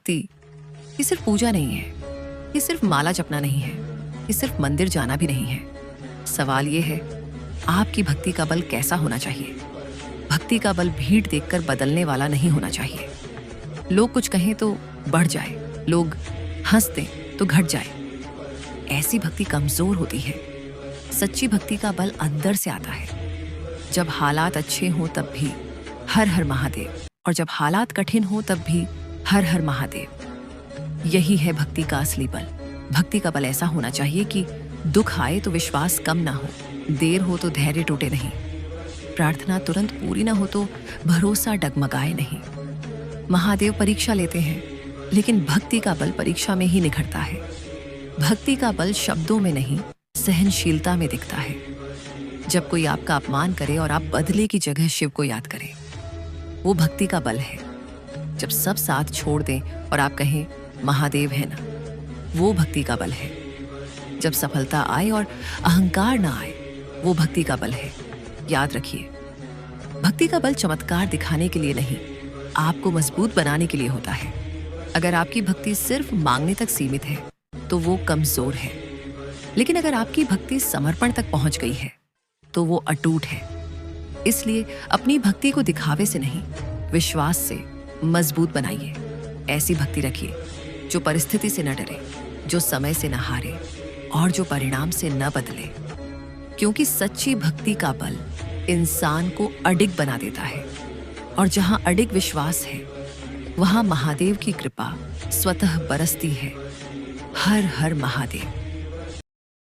भक्ति ये सिर्फ पूजा नहीं है, ये सिर्फ माला जपना नहीं है, ये सिर्फ मंदिर जाना भी नहीं है। सवाल ये है, आपकी भक्ति का बल कैसा होना चाहिए? भक्ति का बल भीड़ देखकर बदलने वाला नहीं होना चाहिए। लोग कुछ कहें तो बढ़ जाए, लोग हंस दें तो घट जाए, ऐसी भक्ति कमजोर होती है। सच्ची भक्ति का बल अंदर से आता है। जब हालात अच्छे हों तब भी हर हर महादेव, और जब हालात कठिन हों तब भी हर हर महादेव। यही है भक्ति का असली बल। भक्ति का बल ऐसा होना चाहिए कि दुख आए तो विश्वास कम ना हो, देर हो तो धैर्य टूटे नहीं, प्रार्थना तुरंत पूरी ना हो तो भरोसा डगमगाए नहीं। महादेव परीक्षा लेते हैं, लेकिन भक्ति का बल परीक्षा में ही निखरता है। भक्ति का बल शब्दों में नहीं, सहनशीलता में दिखता है। जब कोई आपका अपमान करे और आप बदले की जगह शिव को याद करें, वो भक्ति का बल है। जब सब साथ छोड़ दें और आप कहें महादेव है ना, वो भक्ति का बल है। जब सफलता आए और अहंकार ना आए, वो भक्ति का बल है। याद रखिए, भक्ति का बल चमत्कार दिखाने के लिए नहीं, आपको मजबूत बनाने के लिए होता है। अगर आपकी भक्ति सिर्फ मांगने तक सीमित है तो वो कमजोर है, लेकिन अगर आपकी भक्ति समर्पण तक पहुंच गई है तो वो अटूट है। इसलिए अपनी भक्ति को दिखावे से नहीं, विश्वास से मजबूत बनाइए। ऐसी भक्ति रखिए जो परिस्थिति से न डरे, जो समय से न हारे और जो परिणाम से न बदले, क्योंकि सच्ची भक्ति का बल इंसान को अडिग बना देता है। और जहां अडिग विश्वास है, वहां महादेव की कृपा स्वतः बरसती है। हर हर महादेव।